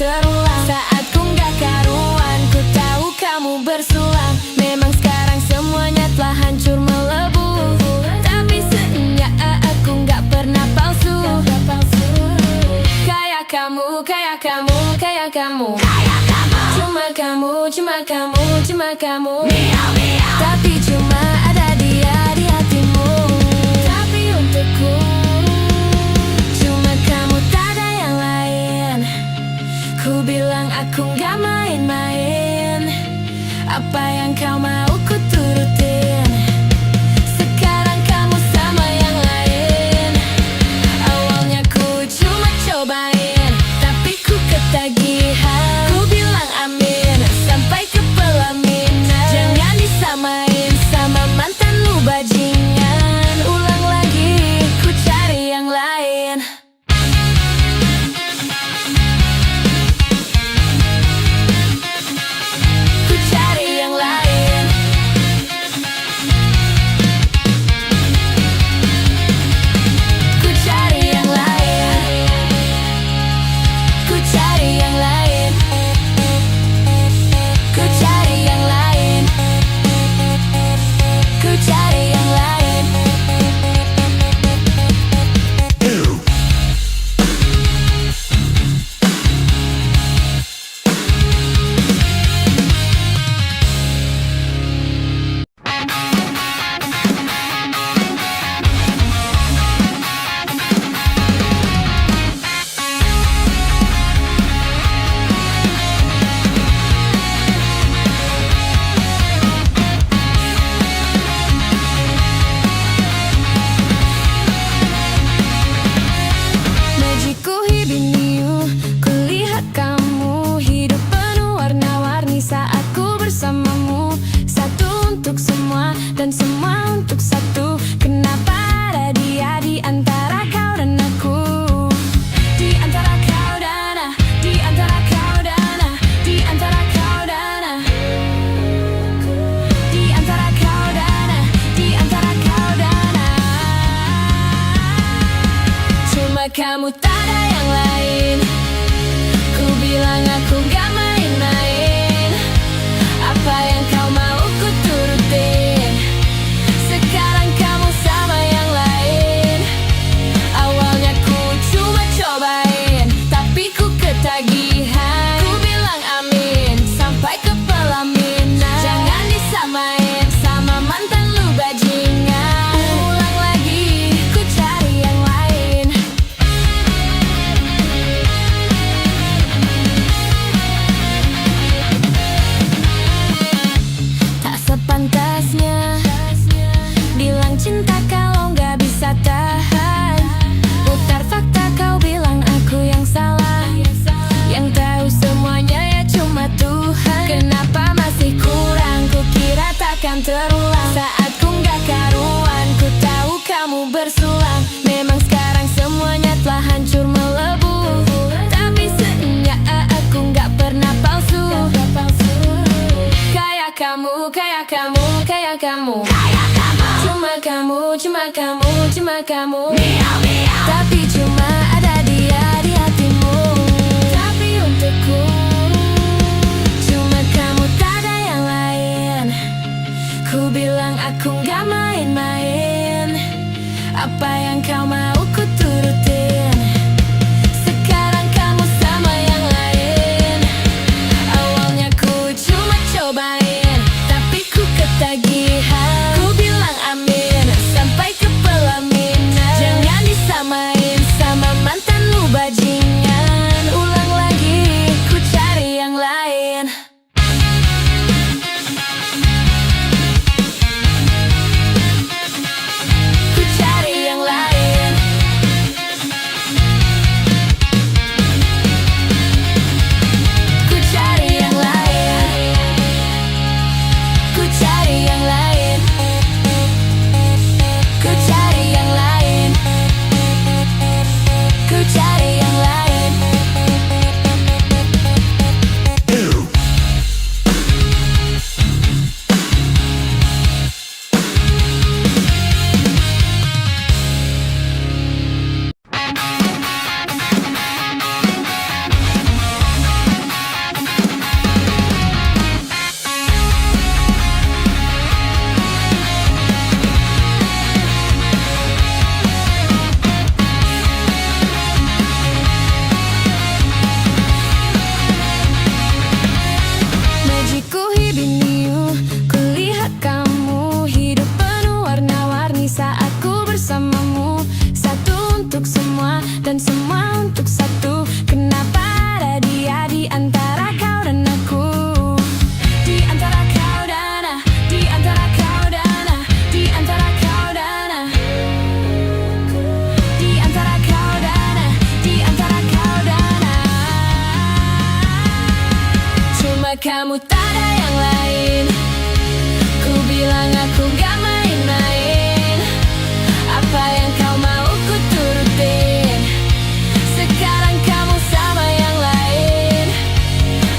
terulang. Saat ku gak karuan, ku tahu kamu bersulang. Memang sekarang semuanya telah hancur melebu, tapi seenggak aku gak pernah palsu. Kayak kamu, kayak kamu, kayak kamu, cuma kamu, cuma kamu, cuma kamu. Tapi cuma ada dia di hatimu. Tapi untukku cuma kamu, tak ada yang lain. Ku bilang aku gak main-main. Apa yang kau mau ku turutin. Sekarang kamu sama yang lain. Awalnya ku cuma cobain, tapi ku ketagihan. Ku bilang amin sampai ke pelaminan. Jangan disamain sama mantan lu bajingan. Ulang lagi, ku cari yang lain. Ku cari yang lain. Ku cari yang lain. Ku cari yang lain. Ku cari yang lain. Ku cari yang lain. Magicku hidupmu, kulihat kamu hidup penuh warna-warni saat ku bersamamu. Satu untuk semua dan semua untuk satu. Kenapa ada dia di antara kau dan aku? Di antara kau dan aku, di antara kau dan aku, di antara kau dan aku, di antara kau dan aku, di antara kau dan aku. Cuma kamu, tak ada yang lain. Ku bilang aku gak main-main. Apa yang kau mau ku turutin. Sekarang kamu sama yang lain. Awalnya ku cuma cobain, tapi ku ketagihan. Ku bilang amin sampai ke pelaminan. Jangan disamain sama mantan lu bajingan. Ulang lagi, ku cari yang lain. Tak sepantasnya bilang cinta kalau nggak bisa tahan. Putar fakta, kau bilang aku yang salah. Yang tahu semuanya ya cuma Tuhan. Kenapa masih kurang, ku kira takkan terulang. Saat ku nggak karuan, ku tahu kamu bersulang. Memang sekarang semuanya telah hancur melebu, tapi seenggak aku nggak pernah palsu. Kayak kamu, kayak kamu, kayak kamu, cuma kamu, cuma kamu, cuma kamu. Tapi cuma ada dia di hatimu. Tapi untukku cuma kamu, tak ada yang lain. Ku bilang aku gak main-main. Apa yang kau mau ku turutin. Sekarang kamu sama yang lain. Awalnya ku cuma cobain, tapi ku ketagihan. Ku bilang amin sampai ke pelaminan. Jangan disamain sama kamu tak ada yang lain. Ku bilang aku gak main-main. Apa yang kau mau ku turutin. Sekarang kamu sama yang lain.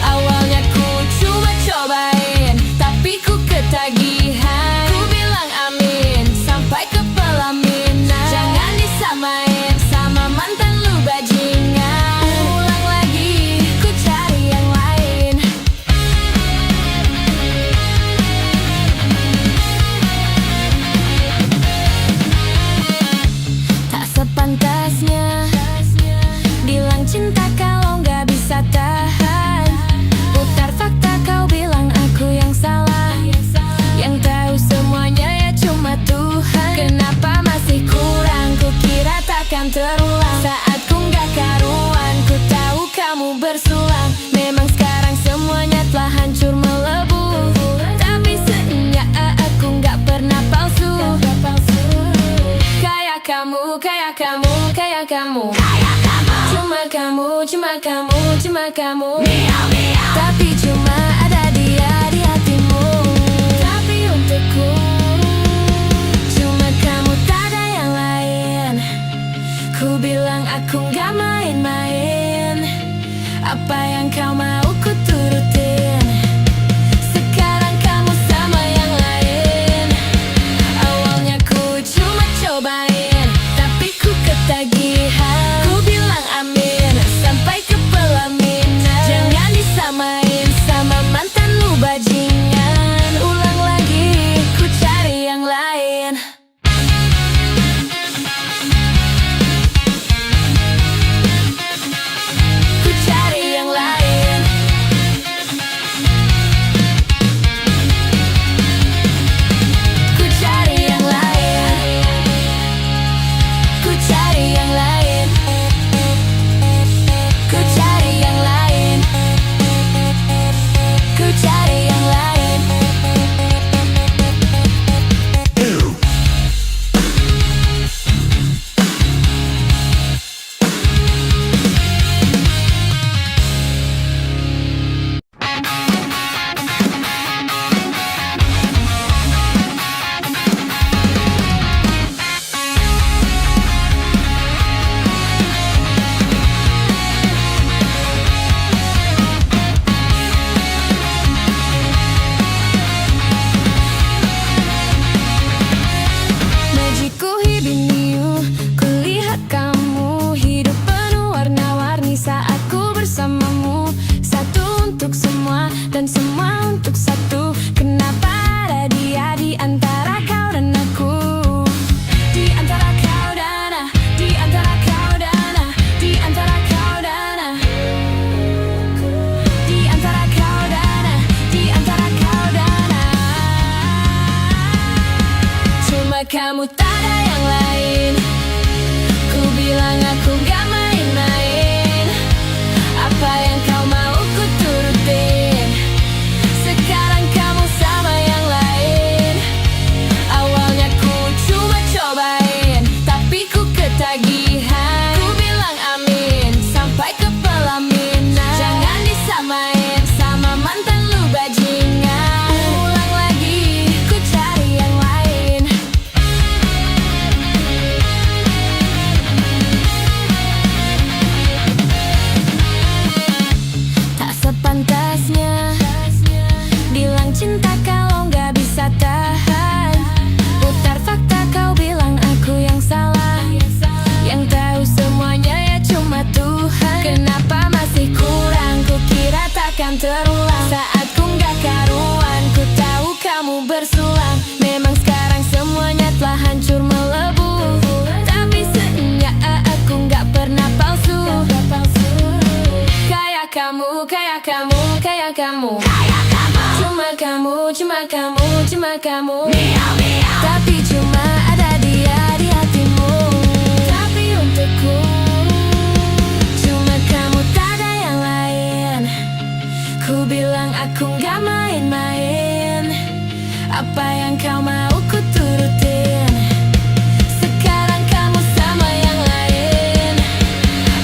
Awalnya ku cuma cobain, tapi ku ketagihan. Ku bilang amin sampai ke pelaminan. Jangan disamain sama mantan lu bajingan. Ulang lagi, ku cari yang lain. Tak sepantasnya bilang cinta kalau gak bisa tahan. Putar fakta, kau bilang aku yang salah. Yang tahu semuanya ya cuma Tuhan. Kenapa masih kurang, ku kira takkan terulang. Saat ku gak karuan, ku tahu kamu bersulang. Memang sekarang semuanya telah hancur melebur. Tapi seenggak aku gak pernah palsu. Kayak kamu, kayak kamu, kayak kamu. Cuma kamu, cuma kamu, cuma kamu. Tapi cuma ada dia di hatimu. Tapi untukku cuma kamu, tak ada yang lain. Ku bilang aku gak main-main. Apa yang kau mau ku turutin. Sekarang kamu sama yang lain. Awalnya ku cuma cobain, tapi ku ketagihan. Ku bilang amin sampai ke pelaminan. Jangan disamain sama mantan lu bajingan. Ulang lagi, ku cari yang lain. Ku cari yang lain. Ku cari yang lain. Ku cari yang lain. Ku cari yang lain. Ku cari yang lain. Magicku hibiniu, kulihat kamu hidup penuh warna-warni saat ku bersamamu. Satu untuk semua dan semua untuk satu. Kenapa ada dia di antara kau dan aku? Di antara kau dan aku, di antara kau dan aku, di antara kau dan aku, di antara kau dan aku, di antara kau dan aku. Cuma kamu, tak ada yang lain. Ku bilang aku gak main-main. Apa yang kau mau ku turutin. Sekarang kamu sama yang lain. Awalnya ku cuma cobain, tapi ku ketagihan. Ku bilang amin sampai ke pelaminan. Jangan disamain sama mantan lu bajingan. Ulang lagi, ku cari yang lain. Tak sepantasnya bilang cinta kalau gak bisa tahan. Putar fakta, kau bilang aku yang salah. Yang tahu semuanya ya cuma Tuhan. Kenapa masih kurang, ku kira takkan terulang. Saat ku gak karuan, ku tahu kamu bersulang. Memang sekarang semuanya telah hancur melebur. Tapi seenggak aku gak pernah palsu. Kayak kamu, kayak kamu, kayak kamu. Cuma kamu, cuma kamu, cuma kamu. Tapi cuma ada dia di hatimu. Tapi untukku cuma kamu, tak ada yang lain. Ku bilang aku gak main-main. Apa yang kau mau ku turutin. Sekarang kamu sama yang lain.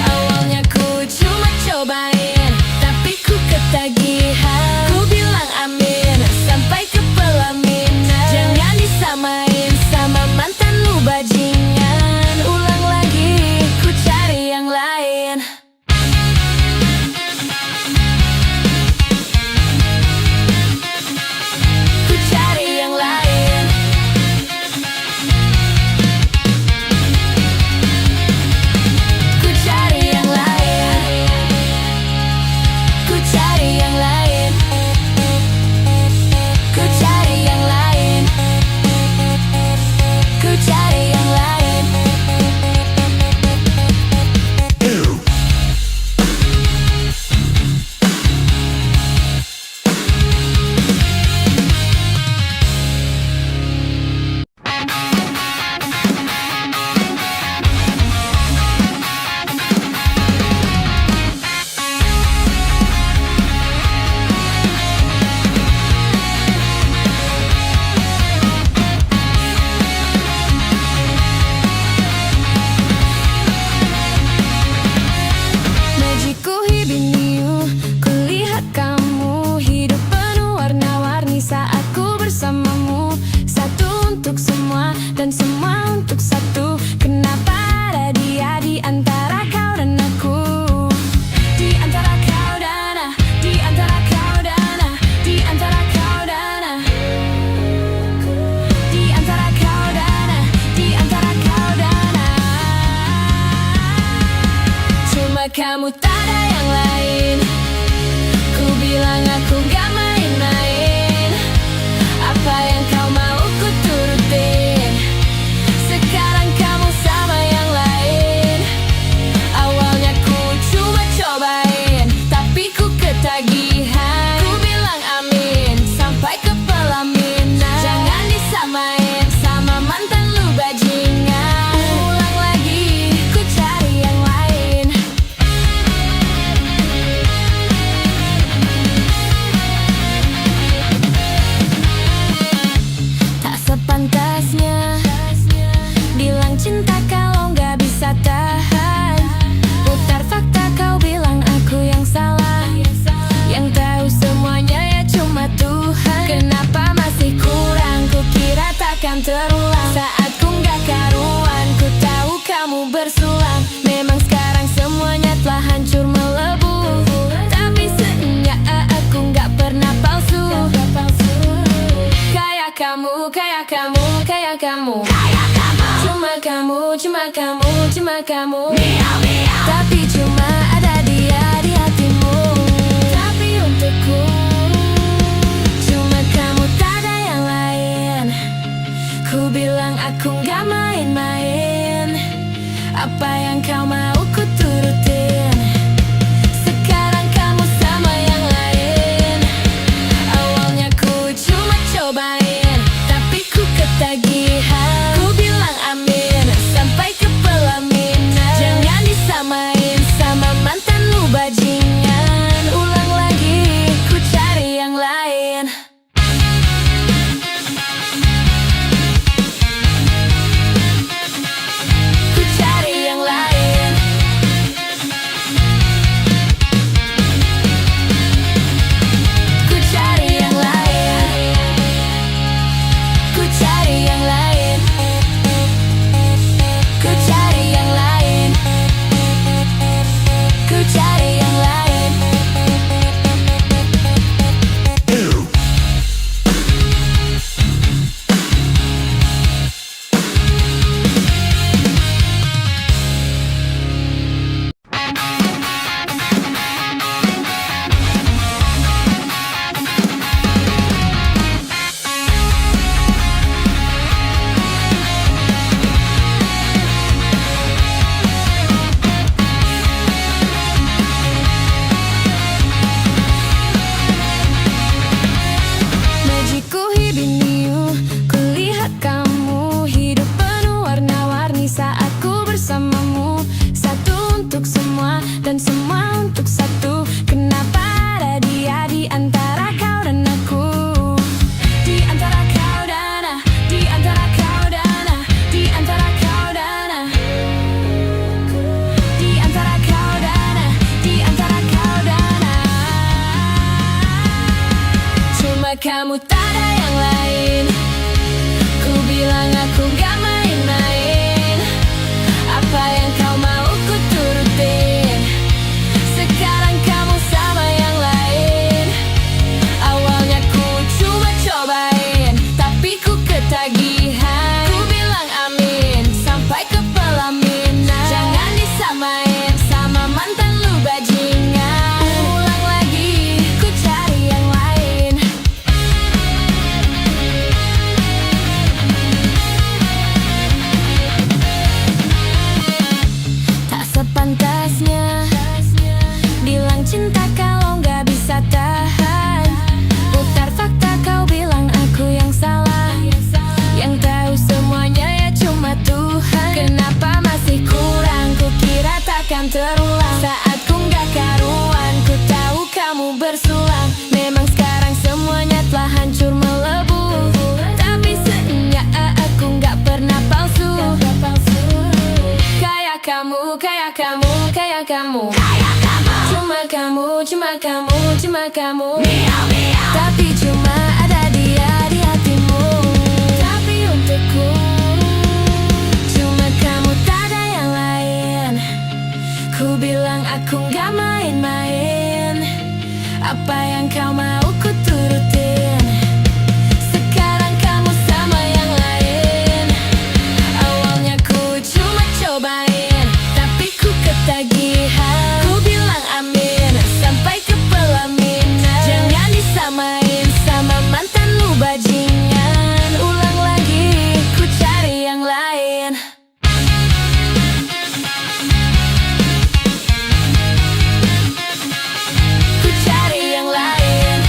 Awalnya ku cuma cobain, tapi ku ketagihan. Ku cuma kamu. Tapi cuma ada dia di hatimu. Tapi untukku cuma kamu, tak ada yang lain. Ku bilang aku gak main-main. Apa yang kau mau ku turutin. Sekarang kamu sama yang lain. Awalnya ku cuma cobain, tapi ku ketagihan. Ku bilang amin sampai ke pelaminan. Jangan disamain sama mantan lu bajingan. Ulang lagi, ku cari yang lain. Ku cari yang lain. Ku cari yang lain. Ku cari yang lain. Ku cari yang lain. Ku cari yang lain. Magicku hibiniu, kulihat kamu hidup penuh warna-warni saat ku bersamamu. Satu untuk semua dan semua untuk satu. Kenapa ada dia di antara kau dan aku? Di antara kau dan aku, di antara kau dan aku, di antara kau dan aku, di antara kau dan aku, di antara kau dan aku. Cuma kamu, tak ada yang lain. Ku bilang aku gak main-main. Apa yang kau mau ku turutin. Sekarang kamu sama yang lain. Awalnya ku cuma cobain, tapi ku ketagihan. Ku bilang amin sampai ke pelaminan. Jangan disamain sama mantan lu bajingan. Ulang lagi, ku cari yang lain. Tak sepantasnya bilang cinta kalau nggak bisa tahan. Putar fakta, kau bilang aku yang salah. Yang tahu semuanya ya cuma Tuhan. Kenapa masih kurang, ku kira takkan terulang. Saat ku nggak karuan, ku tahu kamu bersulang. Memang sekarang semuanya telah hancur melebu. Tapi seenggak aku nggak pernah palsu. Kayak kamu, kayak kamu, kayak kamu. Cuma kamu, cuma kamu, cuma kamu. Tapi cuma ada dia di hatimu. Tapi untukku cuma kamu, tak ada yang lain. Ku bilang aku gak main-main. Apa yang kau mau ku turutin. Sekarang kamu sama yang lain. Awalnya ku cuma cobain, tapi ku ketagihan. Ku bilang amin sampai ke pelaminan. Jangan disamain sama mantan lu bajingan. Ulang lagi, ku cari yang lain. Ku cari yang lain.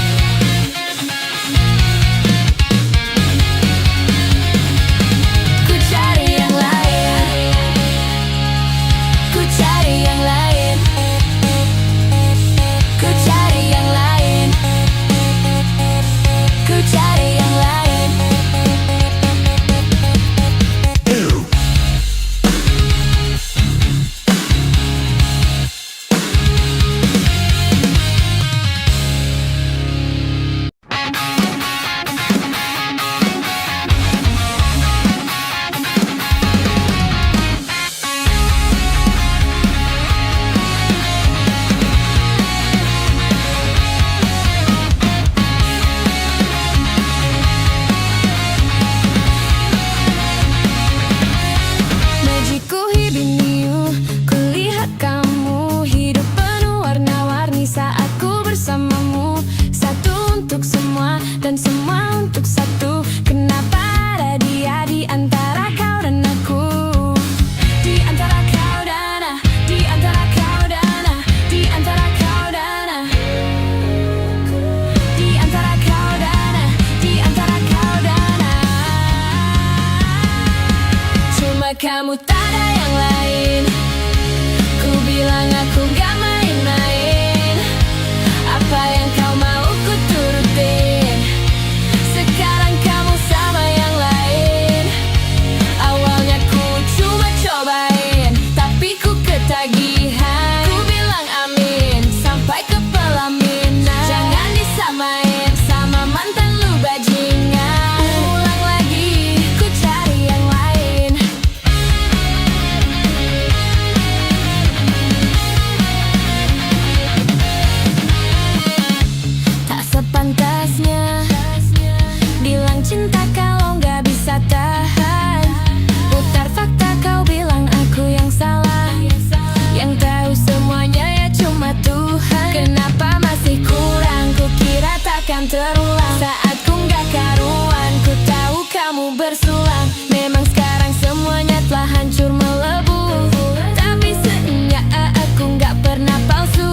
bersamamu. Satu untuk semua dan semua untuk satu. Kenapa ada dia di antara kau dan aku? Di antara kau dan aku, di antara kau dan aku, di antara kau dan aku, di antara kau dan aku, di antara kau dan aku. Cuma kamu, tak ada yang lain. Ku bilang aku gak main-main. Apa yang kau mau ku turutin. Sekarang kamu sama yang lain. Awalnya ku cuma cobain, tapi ku ketagihan. Ku bilang amin sampai ke pelaminan. Jangan disamain sama mantan lu bajingan. Ulang lagi, ku cari yang lain. Tak sepantasnya bilang cinta kalau nggak bisa tahan. Putar fakta, kau bilang aku yang salah. Yang tahu semuanya ya cuma Tuhan. Kenapa masih kurang? Ku kira takkan terulang. Saat ku nggak karuan, ku tahu kamu bersulang. Memang sekarang semuanya telah hancur melebu. Tapi seenggak aku nggak pernah palsu.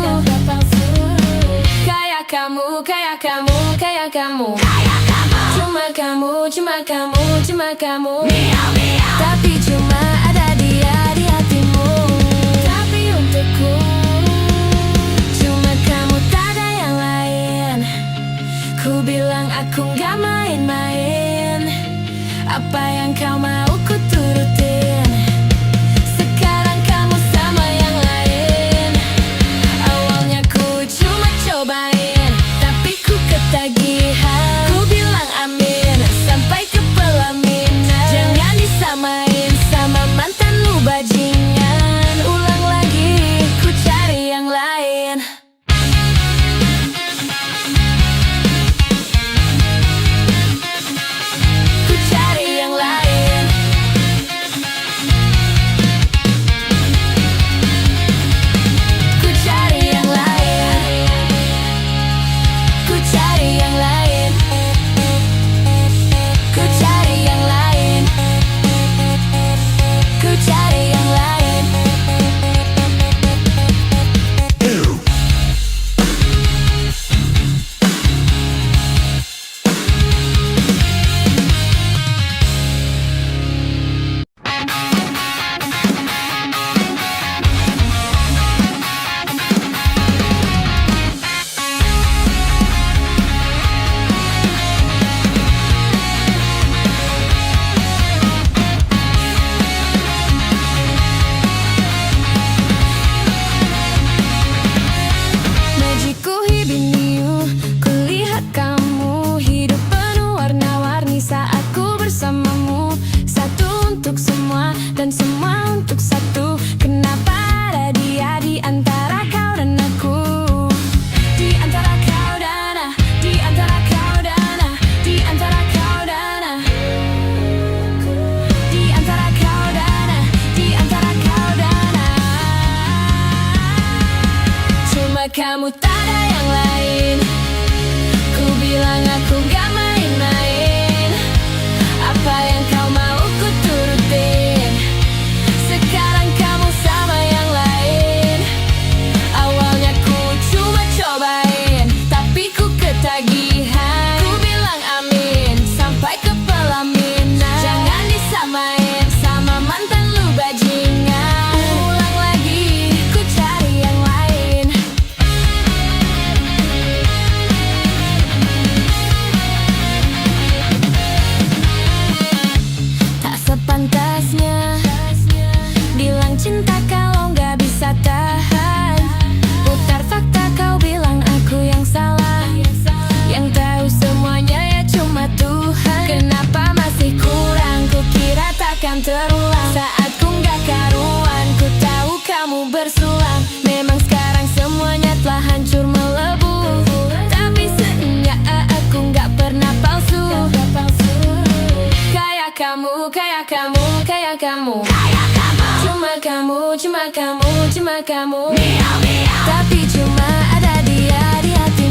Kayak kamu, kayak kamu, kayak kamu. Cuma kamu, cuma kamu, cuma kamu. Tapi cuma ada dia di hatimu. Tapi untukku cuma kamu, tak ada yang lain. Ku bilang aku gak main-main. Apa yang kau mau ku turutin. Sekarang kamu sama yang lain. Awalnya ku cuma cobain, tapi ku ketagihan. Ku bilang amin sampai ke pelaminan. Jangan disamain sama mantan lu bajingan. Ulang lagi, ku cari yang lain. Ku cari yang lain. Ku cari yang lain. Ku cari yang lain. Ku cari yang lain. Ku cari yang lain. Magiku hibiniu, kulihat kamu hidup penuh warna-warni saat ku bersamamu. Satu untuk semua dan semua untuk satu. Kenapa ada dia di antara kau dan aku? Di antara kau dan aku, di antara kau dan aku, di antara kau dan aku, di antara kau dan aku, di antara kau dan aku. Cuma kamu, tak ada yang lain. Ku bilang aku gak main-main. Apa yang kau mau ku turutin. Sekarang kamu sama yang lain. Awalnya ku cuma cobain, tapi ku ketagihan. Ku bilang amin sampai ke pelaminan. Jangan disamain sama mantan lu bajingan. Ulang lagi, ku cari yang lain. Tak sepantasnya bilang cinta kalau nggak bisa tahan. Putar fakta, kau bilang aku yang salah. Yang tahu semuanya ya cuma Tuhan. Kenapa masih kurang? Ku kira takkan terulang. Saat ku nggak karuan, ku tahu kamu bersulang. Memang sekarang semuanya telah hancur melebu. Tapi seenggak aku nggak pernah palsu. Kayak kamu, kayak kamu, kayak kamu. Cuma kamu, cuma kamu, cuma kamu. Tapi cuma ada dia di hatimu.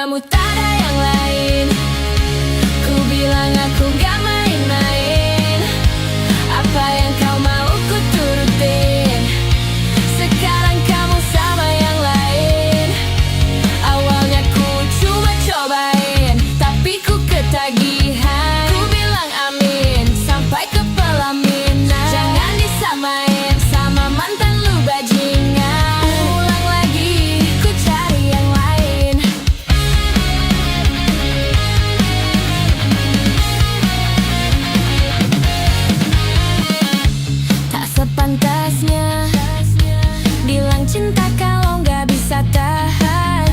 kamu tak ada yang lain. Ku bilang aku gak main-main. Apa yang kau mau ku turutin. Sekarang kamu sama yang lain. Awalnya ku cuma cobain, tapi ku ketagihan. Ku bilang amin sampai ke pelaminan. Jangan disamain sama mantan lu bajingan. Ulang lagi, ku cari yang lain. Tak sepantasnya bilang cinta kalau nggak bisa tahan.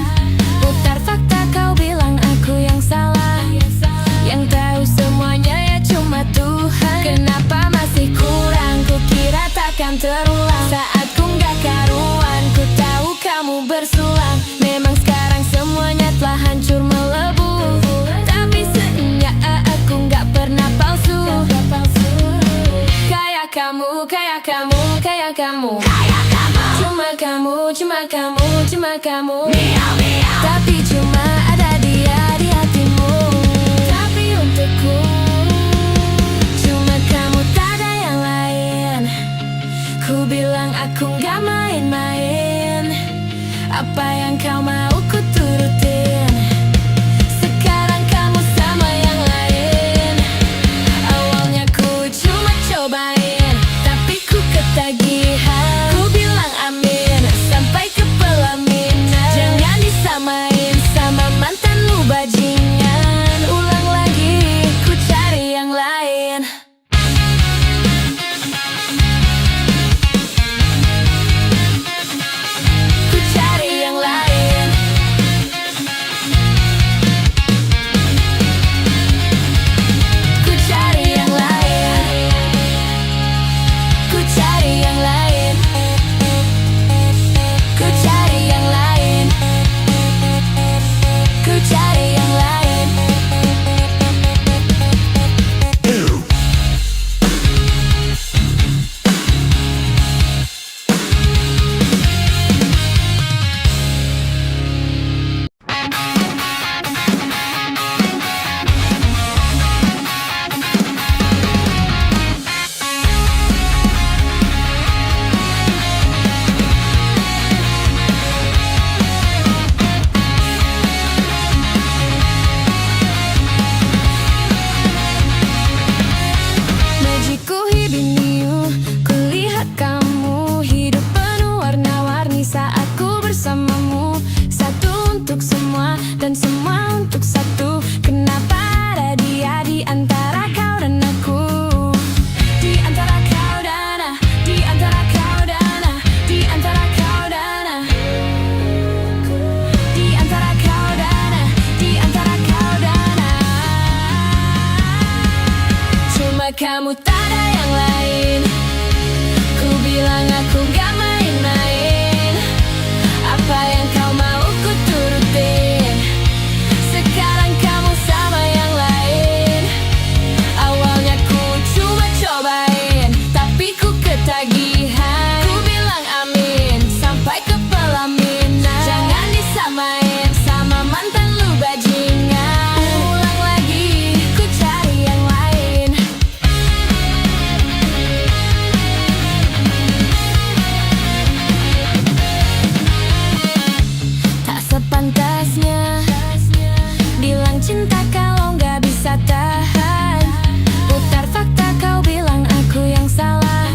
Putar fakta kau bilang aku yang salah. Yang tahu semuanya ya cuma Tuhan. Kenapa masih kurang, ku kira takkan terulang. Saat ku nggak karuan, ku tahu kamu bersulang. Memang sekarang semuanya telah hancur melebu. Tapi seenggaknya aku nggak pernah palsu. Kayak kamu, kayak kamu, kayak kamu. Cuma kamu, cuma kamu, cuma kamu. Tapi cuma ada dia di hatimu. Tapi untukku cuma kamu, tak ada yang lain. Ku bilang aku gak main-main. Apa yang kau mau ku turutin. Sekarang kamu sama yang lain. Awalnya ku cuma cobain, tapi ku ketagihan. Ku bilang amin sampai ke pelaminan. Jangan disamain sama mantan lu bajingan. Ulang lagi, ku cari yang lain. Ku cari yang lain. Ku cari yang lain. Ku cari yang lain. Ku cari yang lain. Ku cari yang lain. Magiku hibiniu, kulihat kamu hidup penuh warna-warni saat ku bersamamu. Satu untuk semua dan semua untuk satu. Kenapa ada dia di antara kau dan aku? Di antara kau dan aku, di antara kau dan aku, di antara kau dan aku, di antara kau dan aku, di antara kau dan aku. Cuma kamu, tak ada yang lain. Ku bilang aku gak main-main. Apa yang kau mau ku turutin. Sekarang kamu sama yang lain. Awalnya ku cuma cobain, tapi ku ketagihan. Ku bilang amin sampai ke pelaminan. Jangan disamain sama mantan lu bajingan. Ulang lagi, ku cari yang lain. Tak sepantasnya bilang cinta kalau nggak bisa tahan. Putar fakta kau bilang aku yang salah.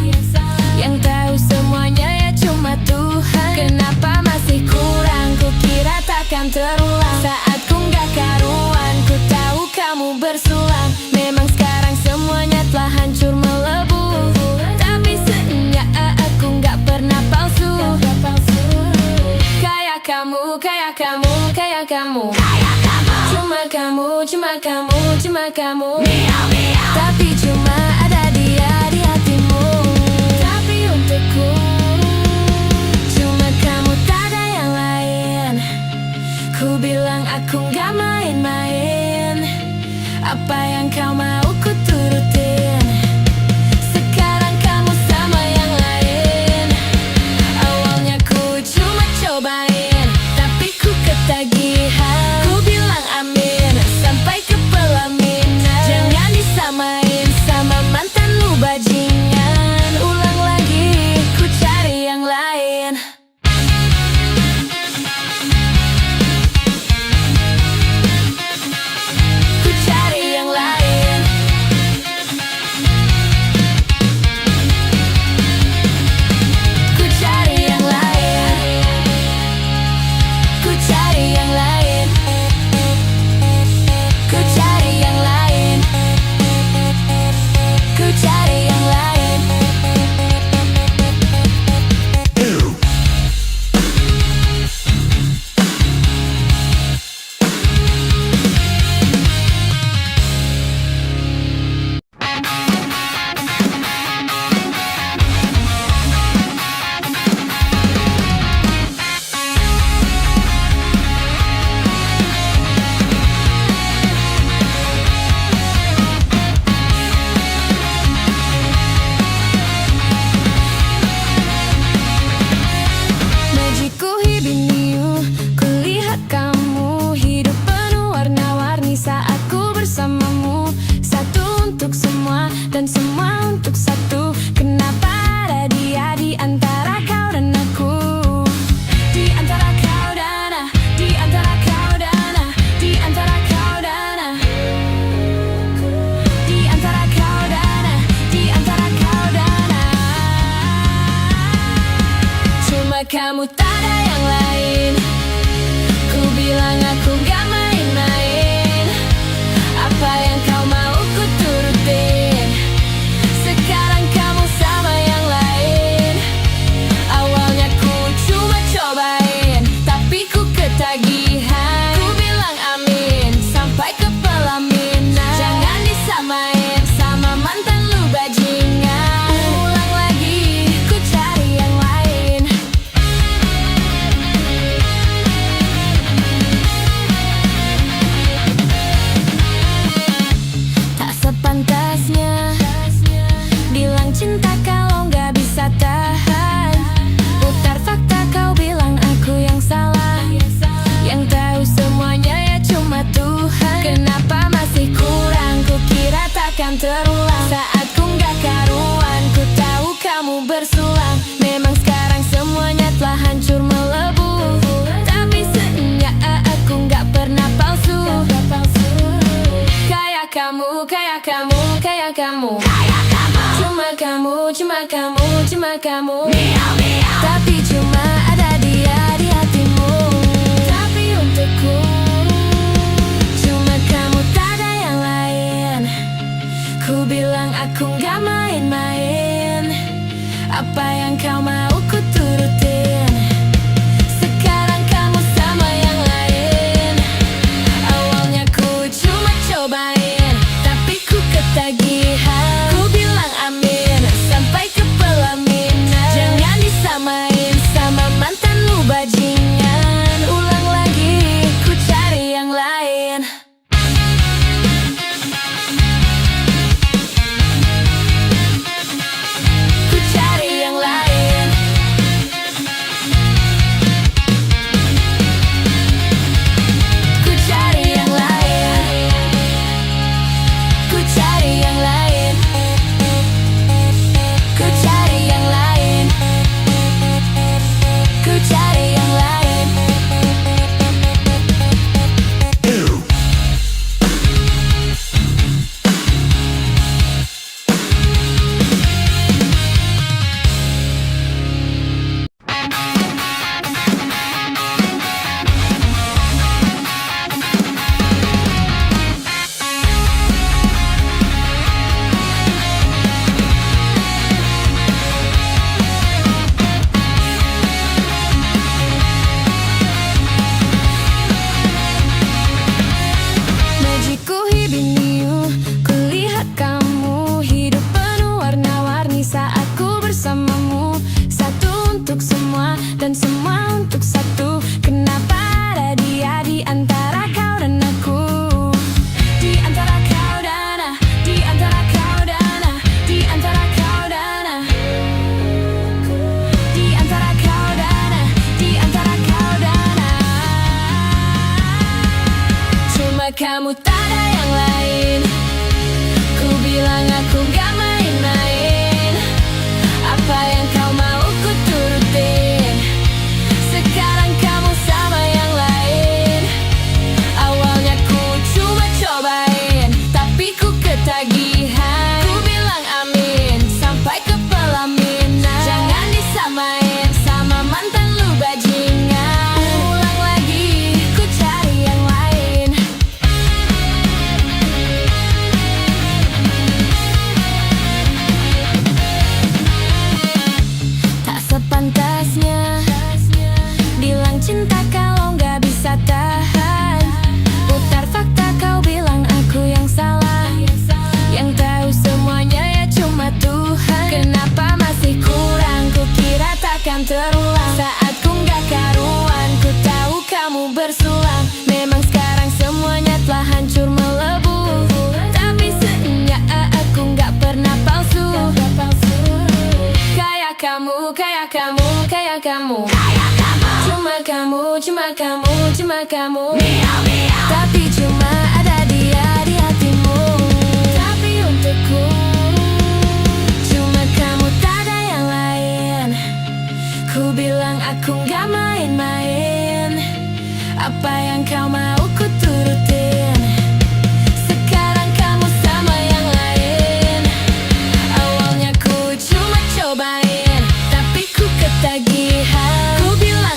Yang tahu semuanya ya cuma Tuhan. Kenapa masih kurang, ku kira takkan terulang. Saat ku nggak karuan, ku tahu kamu bersulang. Memang sekarang semuanya telah hancur melebu. Tapi seenggaknya aku nggak pernah palsu. Kayak kamu, kayak kamu, kayak kamu. Cuma kamu, cuma kamu, cuma kamu. Tapi cuma ada dia di hatimu. Tapi untukku cuma kamu, tak ada yang lain. Ku bilang aku gak main-main. Apa yang kau mau ku turutin. Sekarang kamu sama yang lain. Awalnya ku cuma cobain, tapi ku ketagihan. Ku tak ada yang lain. Ku bilang aku gak main-main. Apa yang kau mau ku turutin. Sekarang kamu sama yang lain. Awalnya ku cuma cobain, tapi ku ketagihan. Ku bilang amin sampai ke pelaminan. Jangan disamain sama mantan lu bajingan. Ulang lagi, ku cari yang lain. Tak sepantasnya bilang cinta kalau nggak bisa tahan. Putar fakta, kau bilang aku yang salah. Yang tahu semuanya ya cuma Tuhan. Kenapa masih kurang, ku kira takkan terulang. Saat ku nggak karuan, ku tahu kamu bersulang. Memang sekarang semuanya telah hancur melebu. Tapi seenggak aku nggak pernah palsu. Kayak kamu, kayak kamu, kayak kamu. Cuma kamu, cuma kamu, cuma kamu. Tapi cuma ada dia di hatimu. Tapi untukku cuma kamu, tak ada yang lain. Ku bilang aku gak main-main. Apa yang kau mau ku turutin. Sekarang kamu sama yang lain. Awalnya ku cuma cobain, tapi ku ketagihan. Ku bilang amin sampai ke pelaminan. Jangan disamain sama mantan lu bajingan. Ulang lagi, ku cari yang lain. Ku cari yang lain. Ku cari yang lain. Ku cari yang lain. Ku cari yang lain. Ku cari yang lain. Majiku hibiniu, kulihat kamu hidup penuh warna-warni saat ku bersamamu. Satu untuk semua dan semua untuk satu. Kenapa ada dia di antara kau dan aku? Di antara kau dan aku, di antara kau dan aku, di antara kau dan aku, di antara kau dan aku, di antara kau dan aku. Cuma kamu, tak ada yang lain. Ku bilang aku gak main-main. Apa yang kau mau ku turutin. Sekarang kamu sama yang lain. Awalnya ku cuma cobain, tapi ku ketagihan. Ku bilang amin sampai ke pelaminan. Jangan disamain sama mantan lu bajingan. Ulang lagi, ku cari yang lain. Tak sepantasnya bilang cinta kalau nggak bisa tahan. Putar fakta, kau bilang aku yang salah. Yang tahu semuanya ya cuma Tuhan. Kenapa masih kurang, ku kira takkan terulang. Saat ku nggak karuan, ku tahu kamu bersulang. Memang sekarang semuanya telah hancur melebu. Tapi seenggak aku nggak pernah palsu. Kayak kamu, kayak kamu, kayak kamu. Cuma kamu, cuma kamu, cuma kamu. Tapi cuma ada dia di hatimu. Tapi untukku cuma kamu, tak ada yang lain. Ku bilang aku gak main-main. Apa yang kau mau ku turutin. Sekarang kamu sama yang lain. Awalnya ku cuma cobain, tapi ku ketagihan. Ku bilang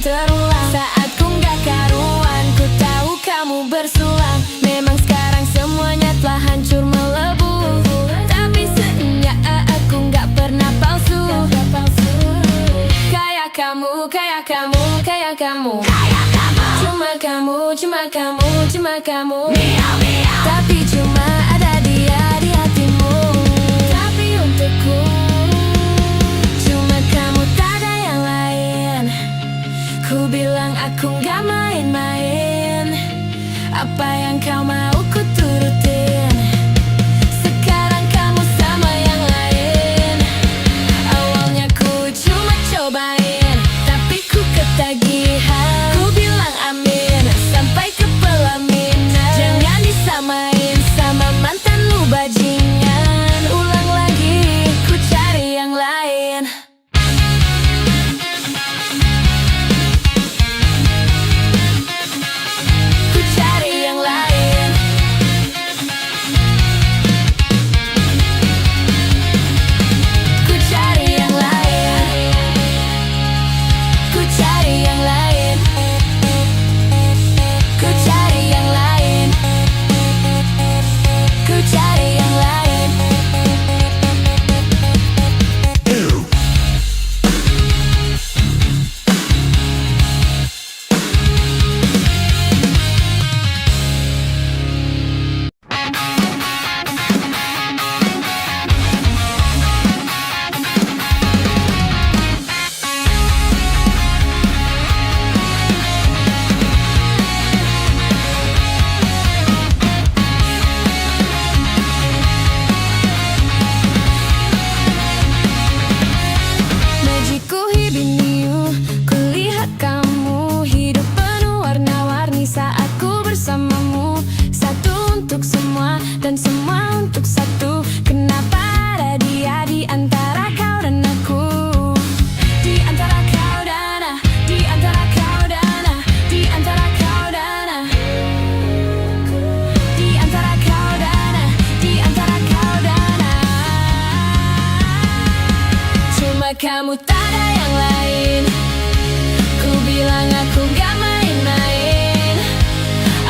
terulang. Saat ku gak karuan, ku tahu kamu bersulang. Memang sekarang semuanya telah hancur melebu, tapi seenggak aku gak pernah palsu. Kayak kamu, kayak kamu, kayak kamu. Cuma kamu, cuma kamu, cuma kamu. Tapi cuma ada dia di hatimu. Tapi untukku cuma kamu, tak ada yang lain. Ku bilang aku gak main-main. Apa yang kau mau ku turutin. Sekarang kamu sama yang lain. Awalnya ku cuma cobain, tapi ku ketagihan. Ku bilang amin sampai ke pelaminan. Jangan disamain sama mantanmu bajingan. Ulang lagi, ku cari yang lain. Ku cari yang lain. Ku cari yang lain. Ku cari yang lain. Ku cari yang lain. Ku cari yang lain. Magicku hibiniu, kulihat kamu hidup penuh warna-warni saat ku bersamamu. Satu untuk semua dan semua untuk satu. Kenapa ada dia di antara kau dan aku? Di antara kau dan aku, di antara kau dan aku, di antara kau dan aku, di antara kau dan aku, di antara kau dan aku. Cuma kamu, tak ada yang lain. Ku bilang aku gak main-main.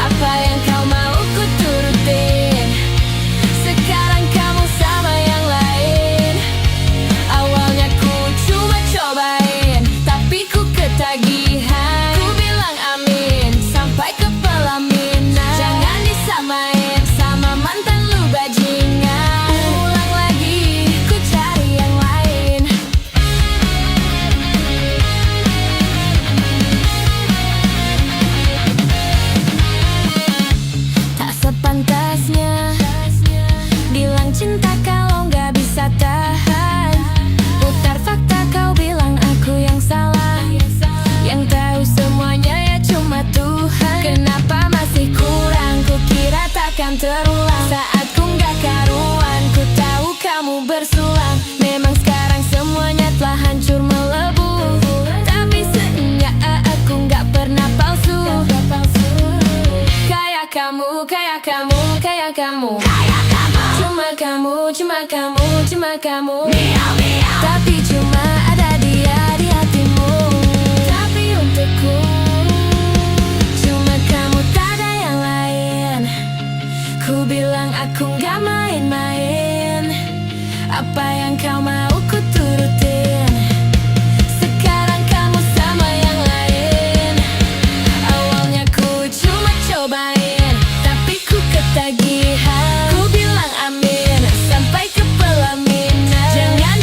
Apa yang kau mau ku turutin. Sekarang kamu sama yang lain. Awalnya ku cuma cobain, tapi ku ketagihan. Ku bilang amin sampai ke pelaminan. Jangan disamain sama mantan lu bajingan. Ulang lagi, ku cari yang lain. Tak sepantasnya bilang cinta kalau gak bisa tahan. Putar fakta, kau bilang aku yang salah. Yang tahu semuanya ya cuma Tuhan. Kenapa masih kurang, ku kira takkan terulang. Saat ku gak karuan, ku tahu kamu bersulang. Memang sekarang semuanya telah hancur melebu, tapi seenggak aku gak pernah palsu. Kayak kamu, kayak kamu, kayak kamu. Cuma kamu, cuma kamu, cuma kamu. Tapi cuma ada dia di hatimu. Tapi untukku cuma kamu, tak ada yang lain. Ku bilang aku gak main-main. Apa yang kau mau ku turutin. Sekarang kamu sama yang lain. Awalnya ku cuma cobain, tapi ku ketagihan. Ku bilang amin sampai ke pelaminan. Jangan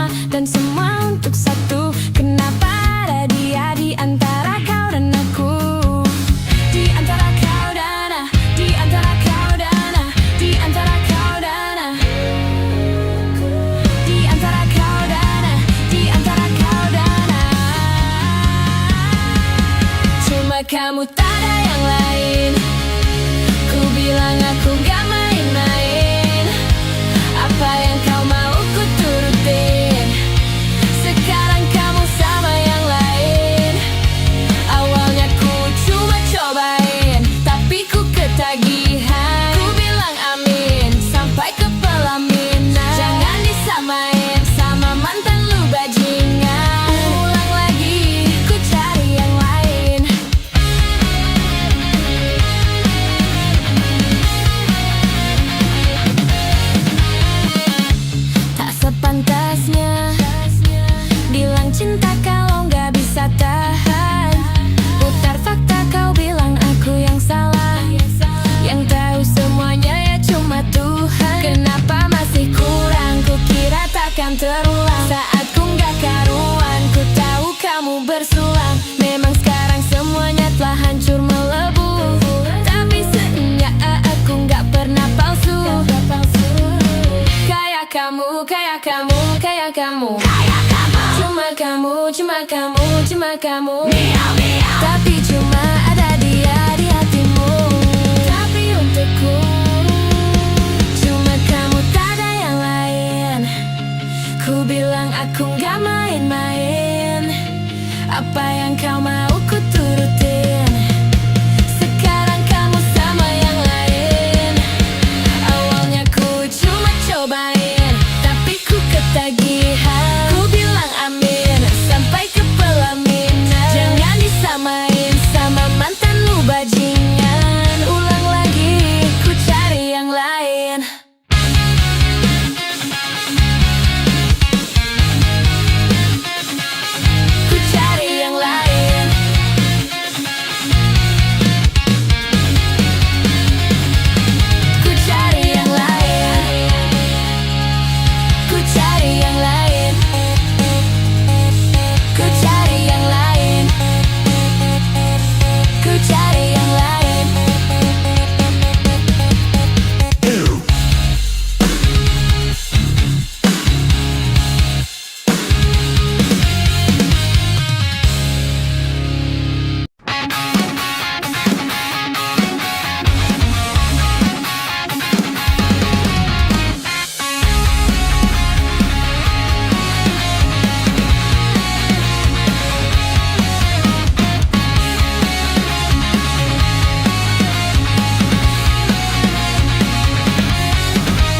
semua dan semua untuk satu. Kenapa ada dia di antara kau dan aku? Di antara kau dan aku, di antara kau dan aku, di antara kau dan aku, di antara kau dan aku, di antara kau dan aku. Cuma kamu, tak ada yang lain. Ku bilang aku gak main-main. Apa yang kau mau ku turutin. Sekarang kamu sama yang lain. Awalnya ku cuma cobain, tapi ku ketagihan. Ku bilang amin sampai ke pelaminan. Jangan disamain sama mantan lu bajingan. Ulang lagi, ku cari yang lain. Tak sepantasnya bilang cinta kalau nggak bisa tahan. Putar fakta, kau bilang aku yang salah. Yang tahu semuanya ya cuma Tuhan. Kenapa masih kurang? Ku kira takkan terulang. Saat ku nggak karuan, ku tahu kamu bersulang. Memang sekarang semuanya telah hancur melebu. Tapi seenggak aku nggak pernah palsu. Kayak kamu, kayak kamu, kayak kamu. Cuma kamu, cuma kamu, cuma kamu. Tapi cuma ada dia di hatimu. Tapi untukku cuma kamu, tak ada yang lain. Ku bilang aku gak main-main. Apa yang kau mau ku turutin. Sekarang kamu sama yang lain. Awalnya ku cuma cobain, tapi ku ketagihan. Ku bilang amin sampai ke pelaminan. Jangan disamain sama mantan lu bajingan. Ulang lagi, ku cari yang lain. Ku cari yang lain. Ku cari yang lain. Ku cari yang lain. Ku cari yang lain. Ku cari yang lain.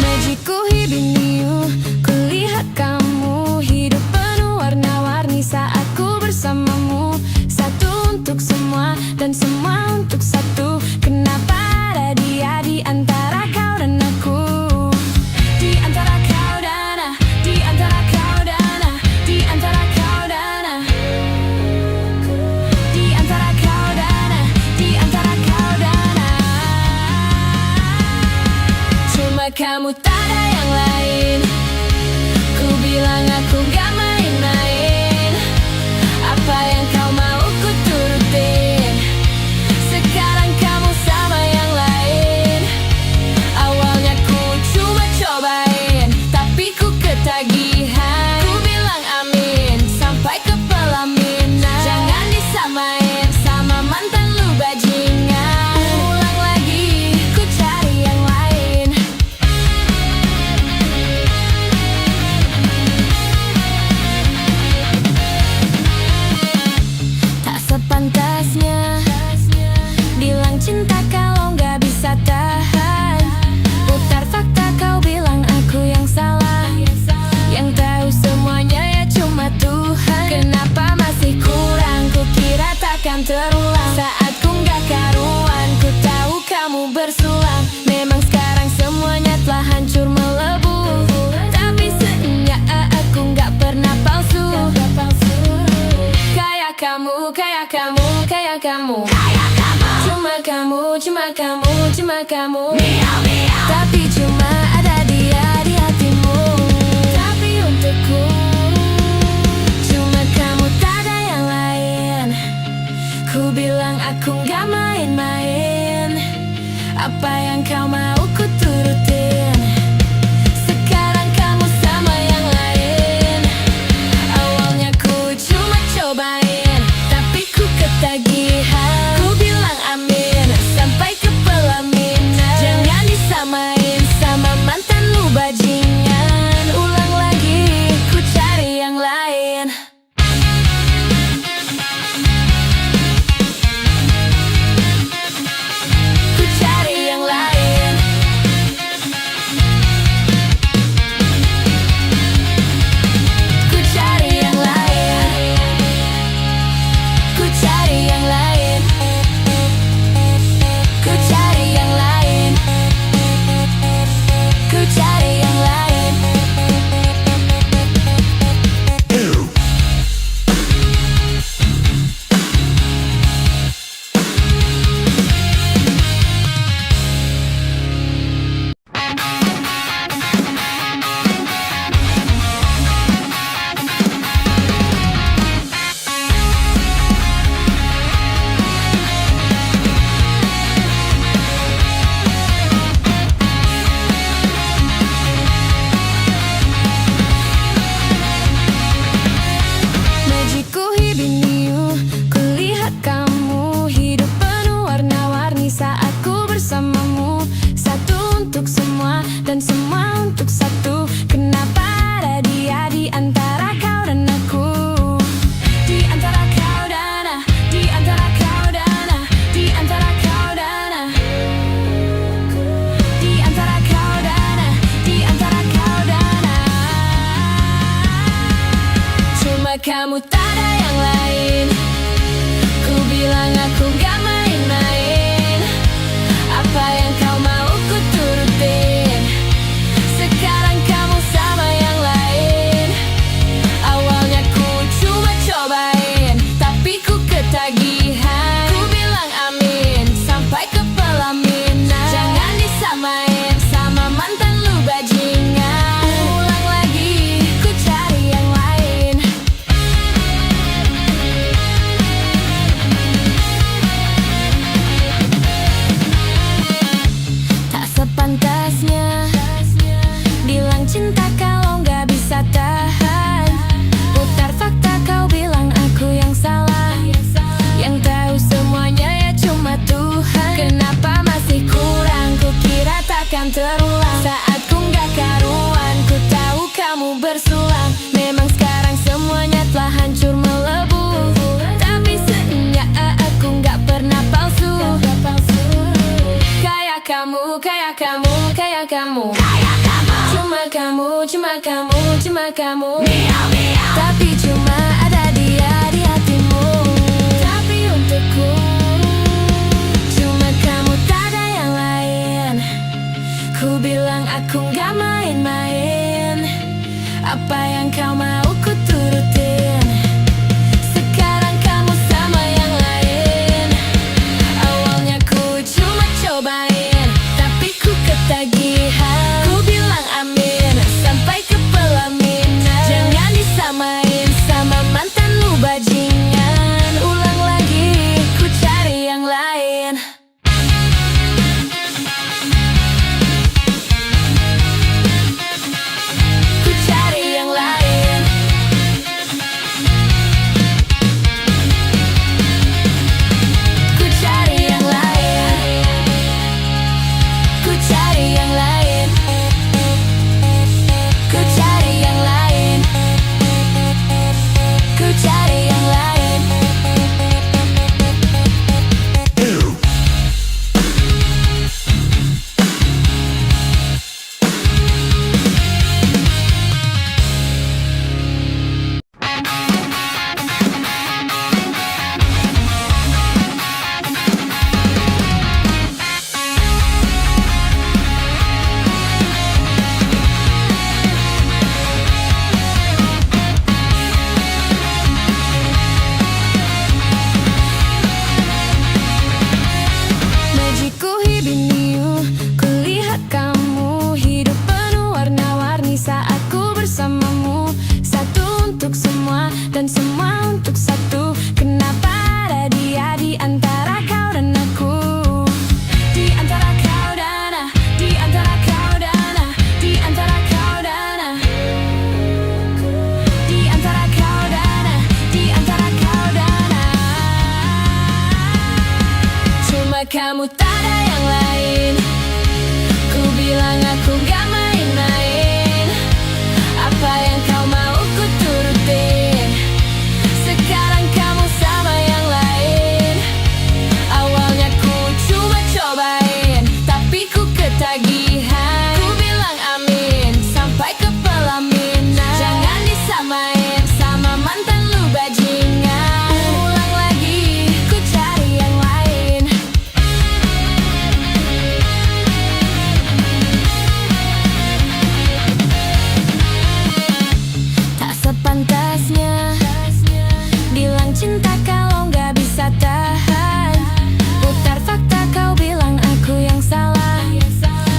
Majiku hibiniu, kulihat kamu hidup penuh warna-warni saat ku bersamamu. Satu untuk semua dan semua untuk satu. Kenapa ada dia di antara kau dan aku? Di antara kau dan aku, di antara kau dan aku, di antara kau dan aku, di antara kau dan aku, di antara kau dan aku. Cuma kamu, tak ada yang lain. Ku bilang aku gak main-main. Apa yang kau mau ku turutin. Sekarang kamu sama yang lain. Awalnya ku cuma cobain, tapi ku ketagihan. Ku bilang amin sampai ke pelaminan. Jangan disamain sama mantan lu bajingan. Ulang lagi, ku cari yang lain. Tak sepantasnya bilang cinta kalau nggak bisa tahan. Putar fakta, kau bilang aku yang salah. Yang tahu semuanya ya cuma Tuhan. Kenapa masih kurang? Ku kira takkan terulang. Saat ku nggak karuan, ku tahu kamu bersulang. Memang sekarang semuanya telah hancur melebu. Tapi seenggak aku nggak pernah palsu. Kayak kamu, kayak kamu, kayak kamu. Cuma kamu, cuma kamu, cuma kamu. Tapi cuma ada dia di hatimu. Tapi untukku kamu tak ada yang lain. Ku bilang aku gak main-main. Apa yang kau mau ku turutin. Sekarang kamu sama yang lain. Awalnya ku cuma cobain, tapi ku ketagihan. Ku bilang amin sampai ke pelaminan. Jangan disamain sama mantan lu bajingan. Ulang lagi, ku cari yang lain. Tak sepantasnya bilang cinta kalau nggak bisa tahan. Putar fakta, kau bilang aku yang salah. Yang tahu semuanya ya cuma Tuhan. Kenapa masih kurang, ku kira takkan terulang. Saat ku nggak karuan, ku tahu kamu bersulang. Memang sekarang semuanya telah hancur melebu. Tapi seenggak aku nggak pernah palsu. Kayak kamu, kayak kamu, kayak kamu. Cuma kamu, cuma kamu, cuma kamu. Tapi cuma ada dia di hatimu. Tapi untukku cuma kamu, tak ada yang lain. Ku bilang aku gak main-main. Apa yang kau mau ku turutin. Sekarang kamu sama yang lain. Awalnya ku cuma cobain, tapi ku ketagihan. Ku bilang amin sampai ke pelaminan. Jangan disamain sama mantan lu bajingan. Ulang lagi, ku cari yang lain. Ku cari yang lain. Ku cari yang lain. Ku cari yang lain. Ku cari yang lain. Ku cari yang lain. Majiku hibiniu, kulihat kamu hidup penuh warna-warni saat ku bersamamu. Satu untuk semua dan semua untuk satu. Kenapa ada dia di antara kau dan aku? Di antara kau dan aku, di antara kau dan aku, di antara kau dan aku, di antara kau dan aku, di antara kau dan aku. Cuma kamu, tak ada yang lain. Ku bilang aku gak main-main. Apa yang kau mau ku turutin. Sekarang kamu sama yang lain. Awalnya ku cuma cobain, tapi ku ketagihan. Ku bilang amin sampai ke pelaminan. Jangan disamain sama mantan lu bajingan. Ulang lagi, ku cari yang lain. Tak sepantasnya bilang cinta kalau nggak bisa tahan. Putar fakta, kau bilang aku yang salah.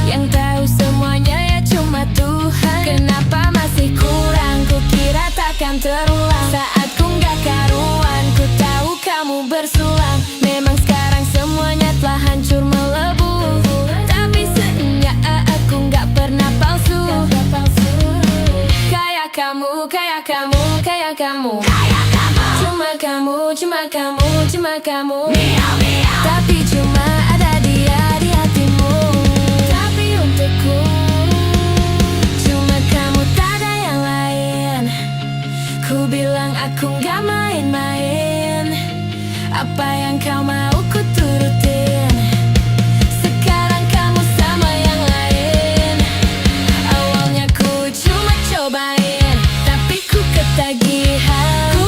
Yang tahu semuanya ya cuma Tuhan. Kenapa masih kurang, ku kira takkan terulang. Saat ku nggak karuan, ku tahu kamu bersulang. Memang sekarang semuanya telah hancur melebu. Tapi seenggak aku nggak pernah palsu. Kayak kamu, kayak kamu, kayak kamu. Cuma kamu, cuma kamu, cuma kamu. Tapi cuma ada dia di hatimu. Tapi untukku cuma kamu, tak ada yang lain. Ku bilang aku gak main-main. Apa yang kau mau ku turutin. Sekarang kamu sama yang lain. Awalnya ku cuma cobain, tapi ku ketagihan. Ku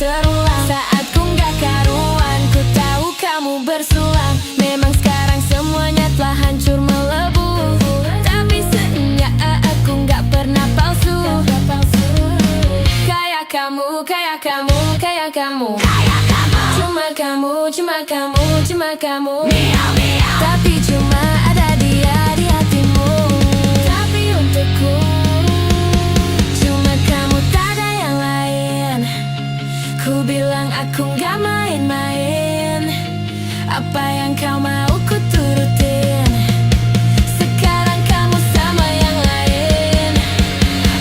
terulang. Saat ku gak karuan, ku tahu kamu bersulang. Memang sekarang semuanya telah hancur melebu, tapi seenggak aku gak pernah palsu. Kayak kamu, kayak kamu, kayak kamu, cuma kamu, cuma kamu, cuma kamu. Tapi cuma ada dia di hatimu. Tapi untukku cuma kamu, tak ada yang lain. Ku bilang aku gak main-main. Apa yang kau mau ku turutin. Sekarang kamu sama yang lain.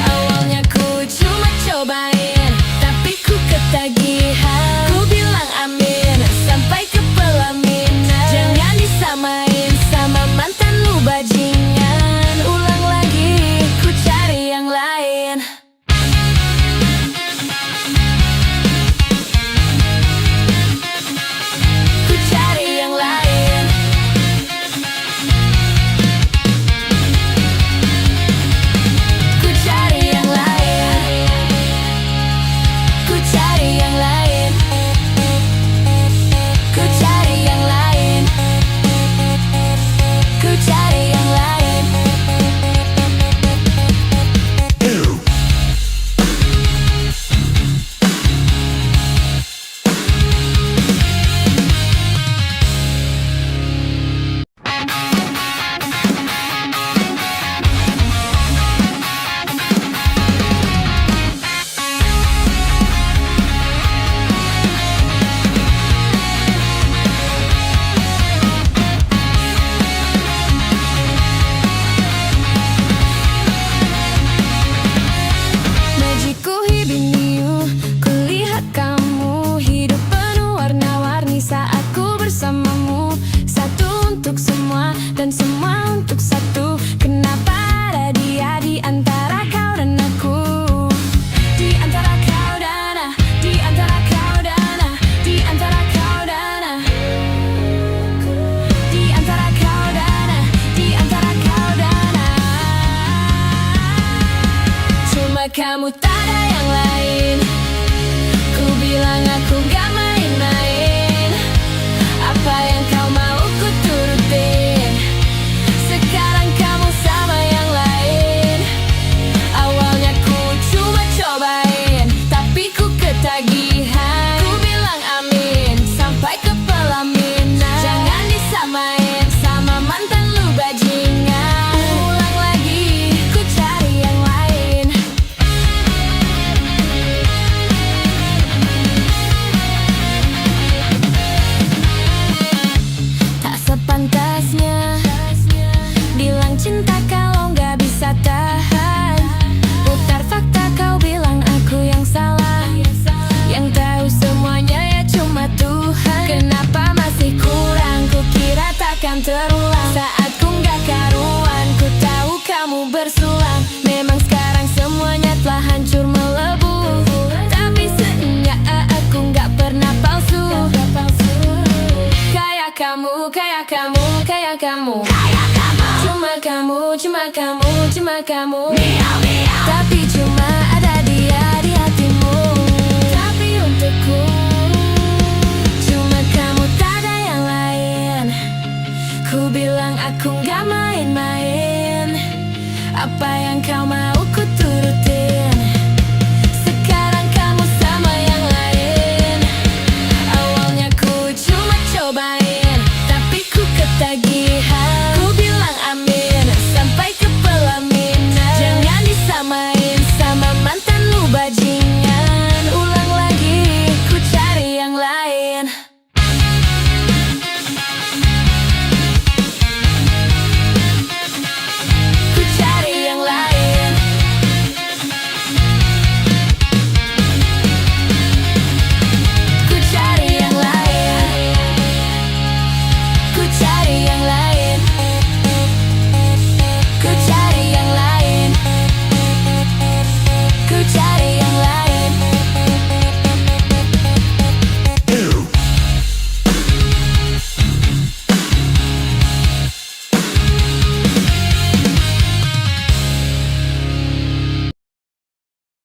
Awalnya ku cuma cobain, tapi ku ketagihan. Ku bilang amin sampai ke pelaminan. Jangan disamain sama mantan lu bajingan. Ulang lagi, ku cari yang lain. Ku cari yang lain. Ku cari yang lain. Ku cari yang lain. Ku cari yang lain. Ku cari yang lain. Majiku hibiniu, kulihat kamu hidup penuh warna-warni saat ku bersamamu. Satu untuk semua dan semua untuk satu. Kenapa ada dia di antara kau dan aku? Di antara kau dan aku, di antara kau dan aku, di antara kau dan aku, di antara kau dan aku, di antara kau dan aku. Cuma kamu, tak ada yang lain. Ku bilang aku gak main-main. Apa yang kau mau ku turutin. Sekarang kamu sama yang lain. Awalnya ku cuma cobain, tapi ku ketagihan. Ku bilang amin sampai ke pelaminan. Jangan disamain sama mantan lu bajingan. Ulang lagi, ku cari yang lain. Tak sepantasnya bilang cinta kalau nggak bisa tahan. Putar fakta, kau bilang aku yang salah. Yang tahu semuanya ya cuma Tuhan. Kenapa masih kurang, ku kira takkan terulang. Saat ku nggak karuan, ku tahu kamu bersulang. Memang sekarang semuanya telah hancur melebu, tapi seenggak aku nggak pernah palsu. Kayak kamu, kayak kamu, kayak kamu, cuma kamu, cuma kamu, cuma kamu. Tapi cuma ada dia di hatimu. Tapi untukku cuma kamu, tak ada yang lain. Ku bilang aku gak mau